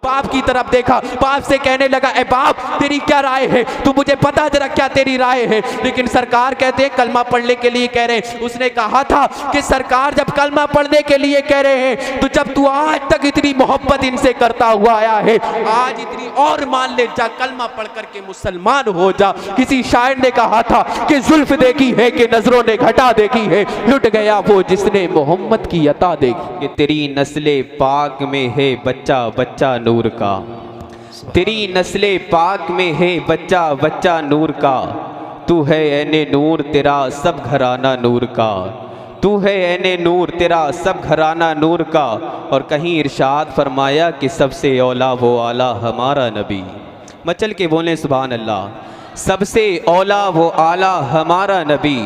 बाप की तरफ देखा, बाप से कहने लगा, ए बाप तेरी क्या राय है, तू मुझे बता जरा क्या तेरी राय है। लेकिन सरकार कहते हैं कलमा पढ़ने के लिए कह रहे हैं। उसने कहा था कि सरकार जब कलमा पढ़ने के लिए कह रहे हैं तो जब तू आज तक इतनी मोहब्बत इनसे करता हुआ आया है, आज इतनी और मान ले, जा कलमा पढ़ करके मुसलमान हो जा। किसी शायर ने कहा था कि जुल्फ देखी है कि नजरों ने घटा देखी है, लुट गया वो जिसने मोहम्मद की अता देखी। कि तेरी नस्ले पाक में है बच्चा बच्चा नूर का, तेरी नस्ले पाक में है बच्चा बच्चा नूर का, तू है ऐने नूर तेरा सब घराना नूर का, तू है ऐने नूर तेरा सब घराना नूर का। और कहीं इरशाद फरमाया कि सबसे औला वो आला हमारा नबी। मचल के बोले सुभान अल्लाह। सबसे औला वो आला हमारा नबी,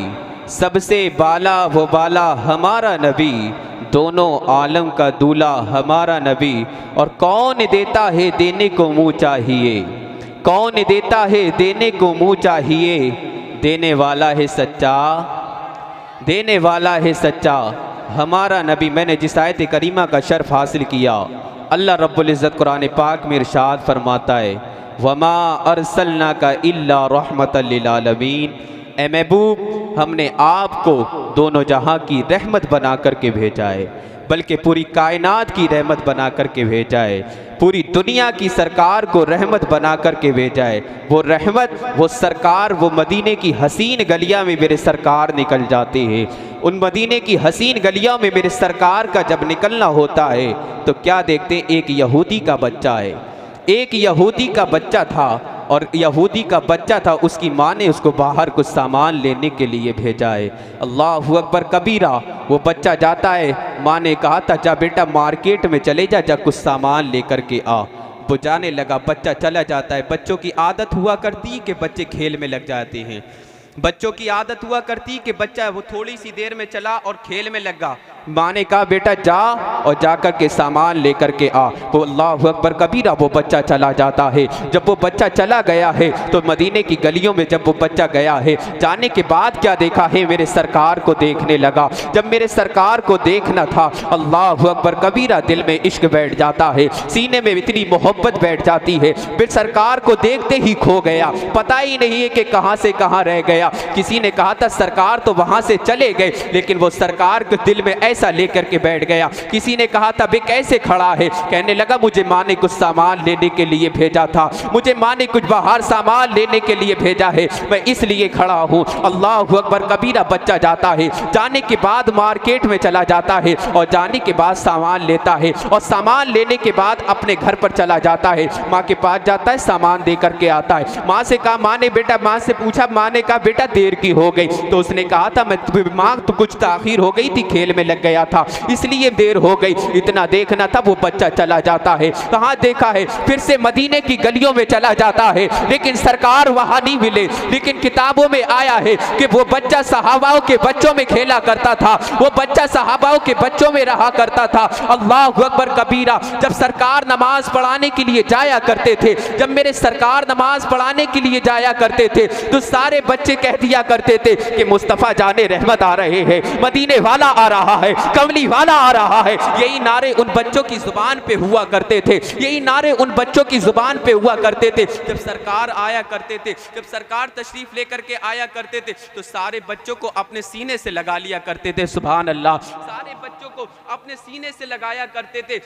सबसे बाला वो बाला हमारा नबी, दोनों आलम का दूल्हा हमारा नबी। और कौन देता है देने को मुँह चाहिए, कौन देता है देने को मुँह चाहिए, देने वाला है सच्चा, देने वाला है सच्चा हमारा नबी। मैंने जिस आयत करीमा का शर्फ हासिल किया, अल्लाह रब्बुल इज़्ज़त कुरान पाक में इरशाद फरमाता है, वमा अरसलना का इल्ला रहमतल लिल आलमीन। ए महबूब, हमने आपको दोनों जहां की रहमत बना करके भेजा है, बल्कि पूरी कायनात की रहमत बना करके भेजा है, पूरी दुनिया की सरकार को रहमत बना करके भेजा है। वो रहमत, वो सरकार, वो मदीने की हसीन गलियां में मेरे सरकार निकल जाते हैं। उन मदीने की हसीन गलियों में मेरे सरकार का जब निकलना होता है तो क्या देखते हैं, एक यहूदी का बच्चा है, एक यहूदी का बच्चा था। और यहूदी का बच्चा था, उसकी माँ ने उसको बाहर कुछ सामान लेने के लिए भेजा है। अल्लाहु अकबर कबीरा। वो बच्चा जाता है, माँ ने कहा था जा बेटा मार्केट में चले जा, जा कुछ सामान लेकर के आ। वो जाने लगा, बच्चा चला जाता है। बच्चों की आदत हुआ करती कि बच्चे खेल में लग जाते हैं, बच्चों की आदत हुआ करती कि बच्चा वो थोड़ी सी देर में चला और खेल में लगा। माँ ने कहा बेटा जा और जाकर के सामान लेकर के आ। वो अल्लाहु अकबर कबीरा, वो बच्चा चला जाता है। जब वो बच्चा चला गया है तो मदीने की गलियों में जब वो बच्चा गया है, जाने के बाद क्या देखा है, मेरे सरकार को देखने लगा। जब मेरे सरकार को देखना था, अल्लाहु अकबर कबीरा, दिल में इश्क बैठ जाता है, सीने में इतनी मोहब्बत बैठ जाती है, फिर सरकार को देखते ही खो गया। पता ही नहीं है कि कहाँ से कहाँ रह गया। किसी ने कहा था सरकार तो वहां से चले गए, लेकिन वो सरकार के दिल में ऐसा लेकर के बैठ गया। किसी ने कहा था बे कैसे खड़ा है, कहने लगा मुझे माँ ने कुछ सामान लेने के लिए भेजा था, मुझे माँ ने कुछ बाहर सामान लेने के लिए भेजा है, मैं इसलिए खड़ा हूँ। अल्लाहु अकबर कबीरा। बच्चा जाता है, जाने के बाद मार्केट में चला जाता है और जाने के बाद सामान लेता है और सामान लेने के बाद अपने घर पर चला जाता है। माँ के पास जाता है, सामान दे करके आता है। माँ से कहा, माँ ने बेटा, माँ से पूछा, माँ ने कहा बेटा देर की हो गई। तो उसने कहा था मैं माँ तो कुछ ताखीर हो गई थी, खेल में लग गया था इसलिए देर हो गई। इतना देखना था। वो बच्चा चला जाता है। कहाँ देखा है, फिर से मदीने की गलियों में चला जाता है, लेकिन सरकार वहां नहीं मिले। लेकिन किताबों में आया है कि वो बच्चा सहाबाओं के बच्चों में खेला करता था, वो बच्चा सहाबाओं के बच्चों में रहा करता था। अल्लाहु अकबर कबीरा। जब सरकार नमाज पढ़ाने के लिए जाया करते थे, जब मेरे सरकार नमाज पढ़ाने के लिए जाया करते थे तो सारे बच्चे कह दिया करते थे कि मुस्तफ़ा जाने रहमत आ रहे हैं, मदीने वाला आ रहा है, कमली वाला आ रहा है। यही नारे उन बच्चों की जुबान पे हुआ करते थे, यही नारे उन बच्चों की जुबान पे हुआ करते थे। जब सरकार आया करते थे, जब सरकार तशरीफ लेकर के आया करते थे तो सारे बच्चों को अपने सीने से लगा लिया करते थे। सुभान अल्लाह। सारे बच्चों को अपने सीने से लगाया करते थे।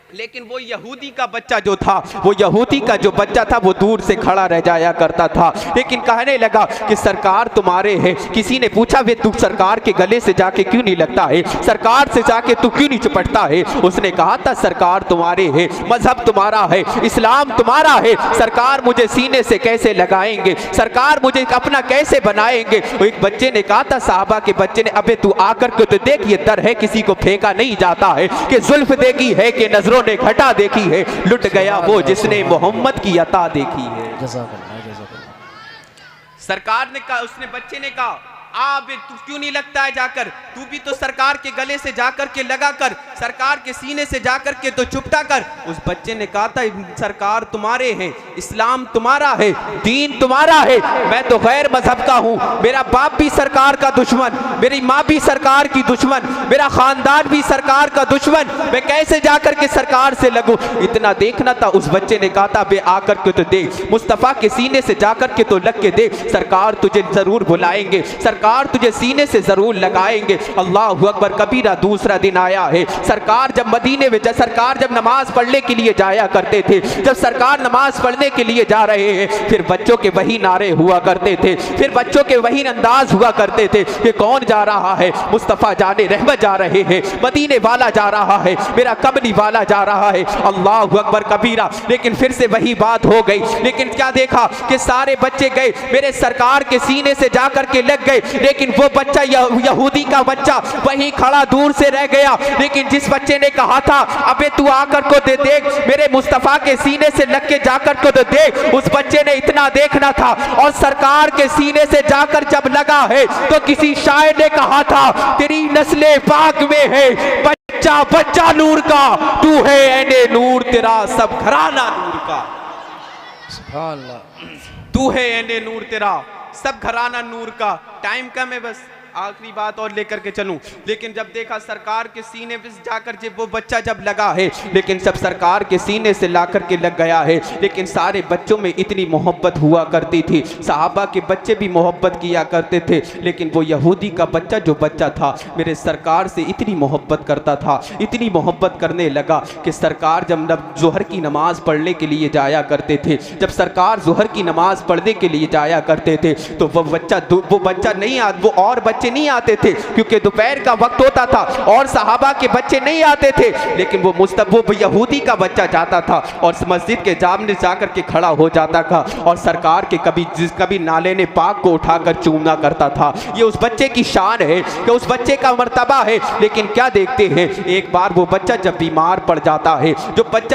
लेकिन वो यहूदी का बच्चा जो था, वो यहूदी का जो बच्चा था, वो दूर से खड़ा रह जाया करता था। लेकिन कहने लगा कि सरकार तुम्हारे है। किसी ने पूछा वे तू सरकार के गले से जाके क्यों नहीं लगता है, सरकार से जाके तू क्यों नहीं चिपटता है। उसने कहा था सरकार तुम्हारे है, मजहब तुम्हारा है, इस्लाम तुम्हारा है, सरकार मुझे सीने से कैसे लगाएंगे, सरकार मुझे अपना कैसे बनाएंगे। एक बच्चे ने कहा था, साहबा के बच्चे ने, अबे तू आकर के तो देख, ये दर है, किसी को फेंका नहीं जाता है कि जुल्फ देखी है कि नजरों ने घटा देखी है, लुट गया वो जिसने मोहम्मद की अता देखी है। सरकार ने कहा, उसने बच्चे ने कहा बे तू क्यों नहीं लगता है जाकर, तू भी तो सरकार के गले से जाकर के लगा कर, सरकार के सीने से जाकर के तो चुपटा कर। उस बच्चे ने कहा था सरकार तुम्हारे हैं, इस्लाम तुम्हारा है, दीन तुम्हारा है, मैं तो गैर मजहब का हूँ, मेरा बाप भी सरकार का दुश्मन, मेरी माँ भी सरकार की दुश्मन, मेरा खानदान भी सरकार का दुश्मन, मैं कैसे जाकर के सरकार से लगूं। इतना देखना था। उस बच्चे ने कहा था बे आकर के तो देख, मुस्तफ़ा के सीने से जाकर के तो लग के देख, सरकार तुझे जरूर बुलाएंगे, सरकार तुझे सीने से जरूर लगाएंगे। अल्लाहु अकबर कबीरा। दूसरा दिन आया है, सरकार जब मदीने में सरकार जब नमाज पढ़ने के लिए जाया करते थे, जब सरकार नमाज पढ़ने के लिए जा रहे हैं, फिर बच्चों के वही नारे हुआ करते थे, फिर बच्चों के वही अंदाज हुआ करते थे कि कौन जा रहा है, मुस्तफ़ा जाने रहमत जा रहे हैं, मदीने वाला जा रहा है, मेरा कमली वाला जा रहा है। अल्लाहु अकबर कबीरा। लेकिन फिर से वही बात हो गई। लेकिन क्या देखा कि सारे बच्चे गए, मेरे सरकार के सीने से जाकर के लग गए, लेकिन वो बच्चा यहूदी का बच्चा वहीं खड़ा दूर से रह गया। लेकिन जिस बच्चे ने कहा था अबे तू आकर को दे देख, मेरे मुस्तफ़ा के सीने से लग के जाकर को तो देख, उस बच्चे ने इतना देखना था। और सरकार के सीने से जाकर जब लगा है तो किसी शायर ने कहा था तेरी नस्ले पाक में है बच्चा बच्चा नूर का, तू है ऐने नूर तेरा सब घराना नूर का। सुभान अल्लाह। तू है ऐने नूर तेरा सब घराना नूर का। टाइम कम है, बस आखिरी बात और लेकर के चलूं। लेकिन जब देखा सरकार के सीने पे जाकर जब वो बच्चा जब लगा है, लेकिन सब सरकार के सीने से लाकर के लग गया है, लेकिन सारे बच्चों में इतनी मोहब्बत हुआ करती थी, सहाबा के बच्चे भी मोहब्बत किया करते थे, लेकिन वो यहूदी का बच्चा जो बच्चा था मेरे सरकार से इतनी मोहब्बत करता था, इतनी मोहब्बत करने लगा कि सरकार जब जोहर की नमाज पढ़ने के लिए जाया करते थे, जब सरकार जोहर की नमाज पढ़ने के लिए जाया करते थे तो वो बच्चा नहीं वो और बच्चे नहीं आते थे, क्योंकि दोपहर का वक्त होता था और सहाबा के बच्चे नहीं आते थे, लेकिन वो यहूदी का बच्चा जाता था और मस्जिद के सामने जाकर के खड़ा हो जाता था और सरकार के कभी नाले ने पाक को उठाकर चूमना करता था। ये उस बच्चे की शान है कि उस बच्चे का मर्तबा है। लेकिन क्या देखते हैं, एक बार वो बच्चा जब बीमार पड़ जाता है,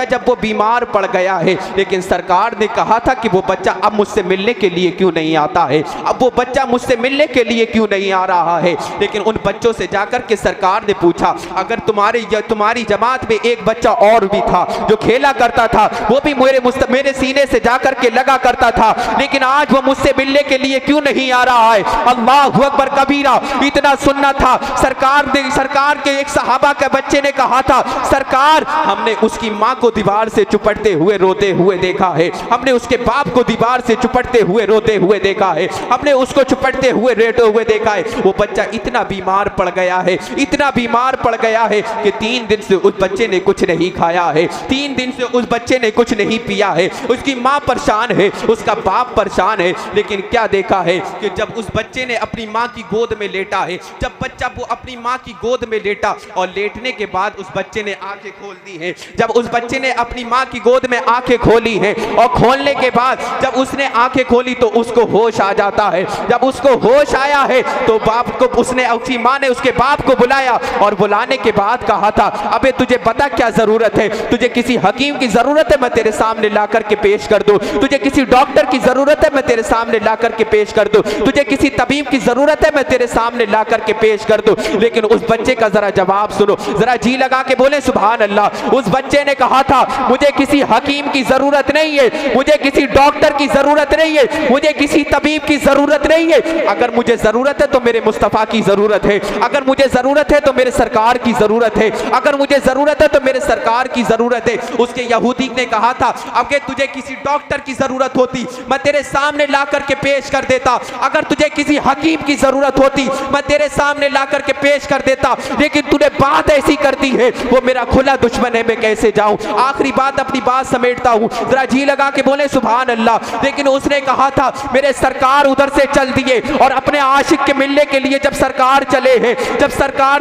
जब वो बीमार पड़ गया है, लेकिन सरकार ने कहा था कि वो बच्चा अब मुझसे मिलने के लिए क्यों नहीं आता है, अब वो बच्चा मुझसे मिलने के लिए क्यों नहीं आ रहा है। लेकिन उन बच्चों से जाकर के सरकार ने पूछा अगर तुम्हारी जमात में एक बच्चा और भी था जो खेला करता था, वो भी मेरे सीने से जाकर के लगा करता था, लेकिन आज वो मुझसे मिलने के लिए क्यों नहीं आ रहा है। अल्लाहु अकबर कबीरा। इतना सुनना था। सरकार के एक सहाबा के बच्चे ने कहा था सरकार हमने उसकी माँ को दीवार से चुपटते हुए रोते हुए देखा है, हमने उसके बाप को दीवार से चुपटते हुए रोते हुए देखा है, हमने उसको चुपटते हुए रोते हुए देखा है। वो बच्चा इतना बीमार पड़ गया है, इतना बीमार पड़ गया है कि 3 दिन से उस बच्चे ने कुछ नहीं खाया है, 3 दिन से उस बच्चे ने कुछ नहीं पिया है। उसकी माँ परेशान है, उसका बाप परेशान है। लेकिन क्या देखा है कि जब उस बच्चे ने अपनी माँ की गोद में लेटा है, जब बच्चा वो अपनी माँ की गोद में लेटा और लेटने के बाद उस बच्चे ने आंखें खोल दी हैं, जब उस बच्चे ने अपनी माँ की गोद में आंखें खोली हैं और खोलने के बाद जब उसने आंखें खोली तो उसको होश आ जाता है। जब उसको होश आया है तो बाप को उसकी माँ ने उसके बाप को बुलाया और बुलाने के बाद कहा था अबे तुझे पता क्या जरूरत है, तुझे किसी हकीम की जरूरत है मैं तेरे सामने ला करके पेश कर दूं, तुझे किसी डॉक्टर की जरूरत है मैं तेरे सामने ला करके पेश कर दूं, तुझे किसी तबीब की जरूरत है मैं तेरे सामने ला करके पेश कर दूं। लेकिन उस बच्चे का जरा जवाब सुनो, जरा जी लगा के बोले सुभान अल्लाह। उस बच्चे ने कहा था मुझे किसी हकीम की जरूरत नहीं है, मुझे किसी डॉक्टर की जरूरत नहीं है, मुझे किसी तबीब की जरूरत नहीं है। अगर मुझे जरूरत है तो मेरे मुस्तफा की जरूरत है, अगर मुझे जरूरत है तो मेरे सरकार की जरूरत है, अगर मुझे जरूरत है तो मेरे सरकार की जरूरत है। उसके यहूदी ने कहा था अगर तुझे किसी डॉक्टर की जरूरत होती मैं तेरे सामने ला करके पेश कर देता, अगर तुझे किसी हकीम की जरूरत होती मैं तेरे सामने ला करके पेश कर देता, लेकिन तूने बात ऐसी कर दी है, वो मेरा खुला दुश्मन है, मैं कैसे जाऊं। आखिरी बात अपनी बात समेटता हूं, जरा जी लगा के बोले सुभान अल्लाह। लेकिन उसने कहा था मेरे सरकार उधर से चल दिए और अपने आशिक के मिलने के लिए जब सरकार चले हैं,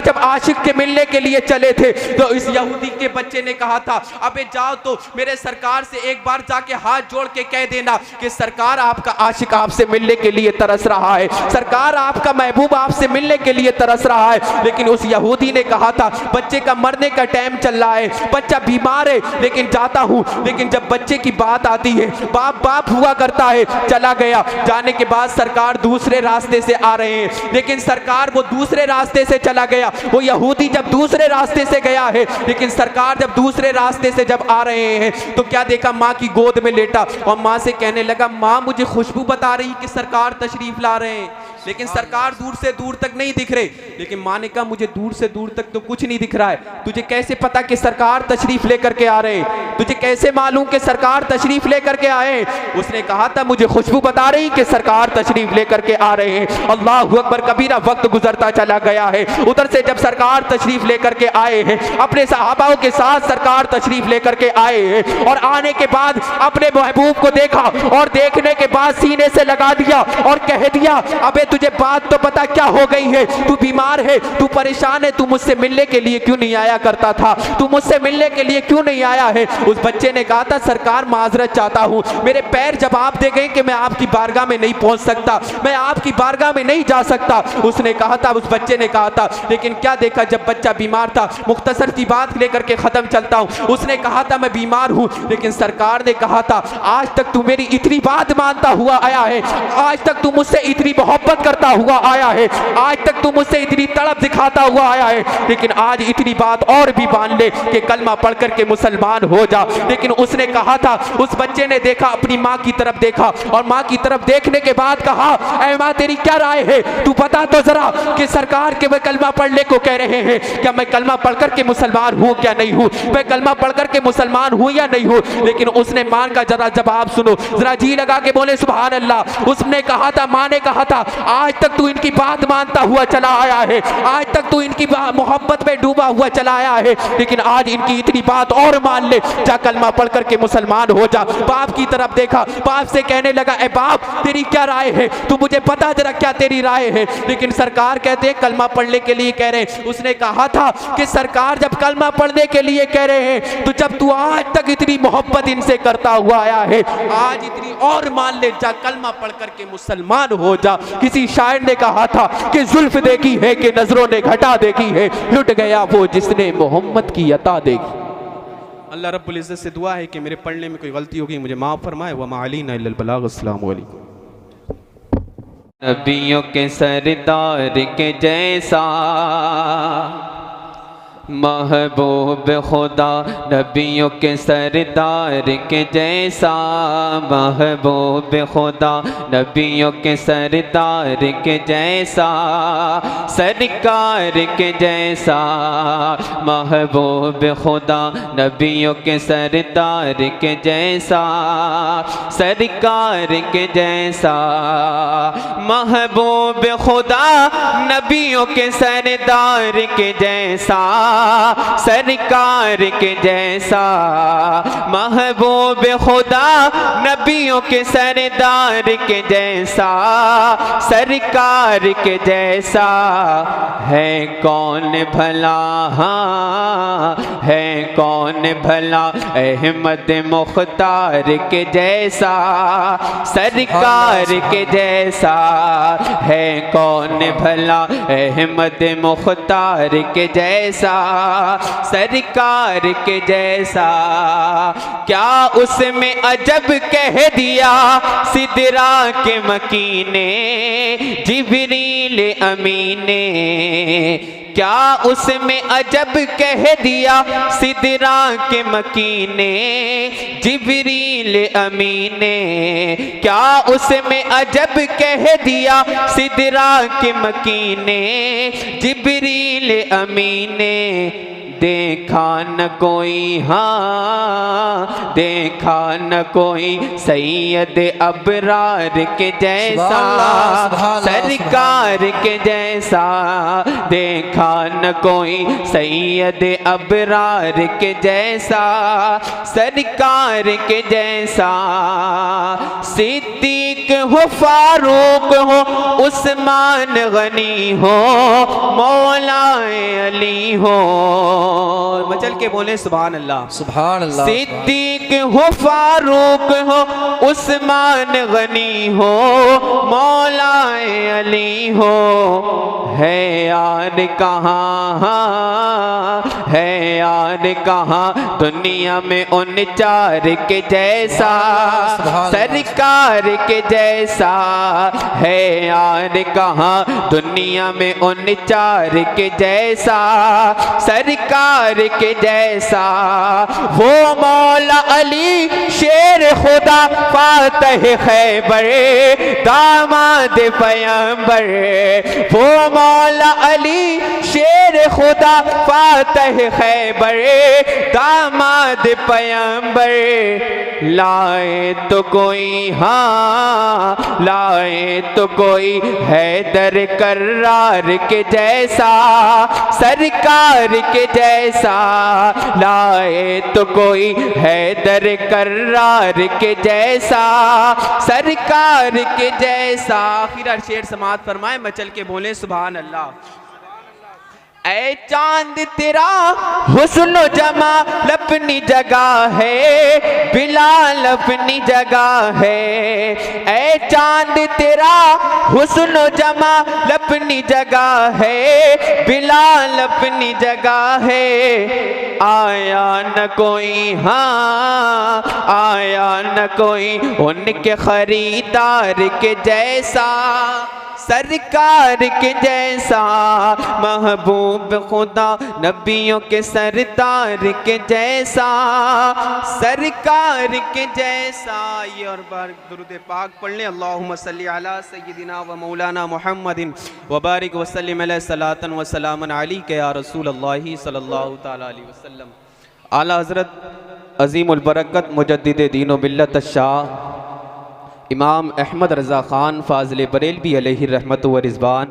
जब आशिक के मिलने के लिए चले थे तो इस यहूदी के बच्चे ने कहा था अबे जाओ तो मेरे सरकार से एक बार जाके हाथ जोड़ के कह देना कि सरकार आपका आशिक आपसे मिलने के लिए तरस रहा है, सरकार आपका महबूब आपसे मिलने के लिए तरस रहा है। लेकिन उस यहूदी ने कहा था बच्चे का मरने का टाइम चल रहा है, बच्चा बीमार है, लेकिन जाता हूं। लेकिन जब बच्चे की बात आती है, बाप हुआ करता है, चला गया। जाने के बाद सरकार दूसरे रास्ते से आ रहे हैं, लेकिन सरकार वो दूसरे रास्ते से चला गया। वो यहूदी जब दूसरे रास्ते से गया है, लेकिन सरकार जब दूसरे रास्ते से जब आ रहे हैं तो क्या देखा, माँ की गोद में लेटा और माँ से कहने लगा, माँ मुझे खुशबू बता रही कि सरकार तशरीफ ला रहे हैं, लेकिन सरकार दूर से दूर तक नहीं दिख रहे। लेकिन माँ ने कहा, मुझे दूर से दूर तक तो कुछ नहीं दिख रहा है, तुझे कैसे पता कि सरकार तशरीफ लेकर के आ रहे, तुझे कैसे मालूम कि सरकार तशरीफ लेकर के आए? उसने कहा था, मुझे खुशबू बता रही कि सरकार तशरीफ लेकर के आ रहे हैं। अल्लाहु अकबर कबीरा। वक्त गुजरता चला गया है। उधर से जब सरकार तशरीफ लेकर के आए हैं, अपने सहाबाओं के साथ सरकार तशरीफ लेकर के आए हैं और आने के बाद अपने महबूब को देखा और देखने के बाद सीने से लगा दिया और कह दिया, अबे तुझे बात तो पता क्या हो गई है, तू बीमार है, तू परेशान है, तू मुझसे मिलने के लिए क्यों नहीं आया करता था, तू मुझसे मिलने के लिए क्यों नहीं आया है? उस बच्चे ने कहा था, सरकार माजरत चाहता हूँ, मेरे पैर जवाब दे गए कि मैं आपकी बारगाह में नहीं पहुंच सकता, मैं आपकी बारगाह में नहीं जा सकता। उसने कहा था, उस बच्चे ने कहा था, लेकिन क्या देखा, जब बच्चा बीमार था, मुख्तसर सी बात लेकर के खत्म चलता हूँ, उसने कहा था मैं बीमार हूँ, लेकिन सरकार ने कहा था, आज तक तू मेरी इतनी बात मानता हुआ आया है, आज तक तू मुझसे इतनी मोहब्बत करता हुआ आया है, आज तक तू मुझसे इतनी तड़प दिखाता हुआ आया है, लेकिन आज इतनी बात और भी मान ले कि कलमा पढ़ करके मुसलमान हो जा। लेकिन उसने कहा था, उस बच्चे ने देखा, अपनी माँ की तरफ देखा और माँ की तरफ देखने के बाद कहा, ऐ माँ तेरी क्या राय है, तू बता तो जरा कि सरकार के मैं कलमा पढ़ने को कह रहे हैं, क्या मैं कलमा पढ़ करके मुसलमान हूँ क्या नहीं हूँ, मैं कलमा पढ़ करके मुसलमान हूँ या नहीं हूँ? लेकिन उसने माँ का जरा जवाब सुनो, जरा जी लगा के बोले सुभान अल्लाह। उसने कहा था, माँ ने कहा था, आज तक तू इनकी बात मानता हुआ चला आया है, आज तक तू इनकी मोहब्बत में डूबा हुआ चला आया है, लेकिन आज इनकी इतनी बात और मान ले, जा कलमा पढ़ करके मुसलमान हो जा। बाप की तरफ देखा, बाप से कहने लगा, ए बाप तेरी क्या राय है, तू मुझे बता जरा क्या तेरी राय है? लेकिन सरकार कहते हैं कलमा पढ़ने के लिए कह रहे हैं। उसने कहा था कि सरकार जब कलमा पढ़ने के लिए कह रहे हैं तो जब तू आज तक इतनी मोहब्बत इनसे करता हुआ आया है, आज इतनी और मान ले, जा कलमा पढ़ करके मुसलमान हो जा। किसी शायर ने कहा था कि जुल्फ देखी है कि नजरों ने घटा देखी है, लुट गया वो जिसने मोहम्मद की अता देखी। अल्लाह रब्बुल इज्जत से दुआ है कि मेरे पढ़ने में कोई गलती होगी मुझे माफ़ फरमाए। व मा अलैना इल्लल बलाग। अस्सलामु अलैकुम। नबियों के सरदार के जैसा महबूब खुदा, नबियों के सरदार के जैसा महबूब खुदा, नबियों के सरदार के जैसा सरकार के जैसा महबूब खुदा, नबियों के सरदार के जैसा सरकार के जैसा महबूब खुदा, नबियों के सरदार के जैसा सरकार के जैसा महबूब खुदा, नबियों के सरदार के जैसा सरकार के जैसा है कौन भला, हाँ है कौन भला, अहमद मुख्तार के जैसा सरकार के जैसा है कौन भला, अहमद मुख्तार के जैसा सरकार के जैसा। क्या उसमें अजब कह दिया सिदरा के मकीने जिब्रील अमीने, क्या उसमें अजब कह दिया सिदरा के मकीने जिब्रील अमीने, क्या उसमें अजब कह दिया सिदरा के मकीने जिब्रील अमीने। देखा न कोई, हाँ देखा न कोई सैयद अबरार के जैसा सरकार के जैसा, देखा न कोई सैयद अबरार के जैसा सरकार के जैसा। सिद्दीक हो, फारूक हो, उस्मान गनी हो, मौलाए अली हो, मचल के बोले सुभान अल्लाह सुभान अल्लाह। सिद्दीक हो, फारूक हो, उस्मान गनी हो, मौलाए अली हो, है यार कहाँ, है यार कहाँ दुनिया में उन चार के जैसा सरकार के जैसा जैसा है यार कहाँ दुनिया में उन चार के जैसा, सरकार के जैसा। वो मौला अली शेर खुदा फातह खैबर दामाद पैगंबर, वो मौला अली शेर खुदा फातह खैबर दामाद पैगंबर। लाए तो कोई, हाँ लाए तो कोई हैदर कर्रार के जैसा, सरकार के जैसा। लाए तो कोई हैदर कर्रार के जैसा, सरकार के जैसा। आखिर शेर समात फरमाए, मचल के बोले सुभान अल्लाह। ऐ चांद तेरा हुस्न जमाल अपनी जगह है, बिलाल अपनी जगह है। ऐ चांद तेरा हुस्न जमाल अपनी जगह है, बिलाल अपनी जगह है। आया न कोई, हाँ आया न कोई उनके खरीदार के जैसा, सरकार के जैसा। महबूब खुदा नबियों के सरदार के जैसा, सरकार के जैसा। ये और बार दुरूद पाक पढ़ लें। अल्लाहुम्मा सल्ली अला सय्यिदिना व मौलाना मुहम्मदिन व बारिक व सल्लिम अलैहि सलातन व सलामन अलैका या रसूल अल्लाह सल्लल्लाहु तआला अलैहि वसल्लम। आला हज़रत अज़ीमुल बरकत मुजद्दिद दीन व मिल्लत शाह इमाम अहमद रज़ा ख़ान फ़ाज़िल बरेलवी अलैहि रहमत व रिज़वान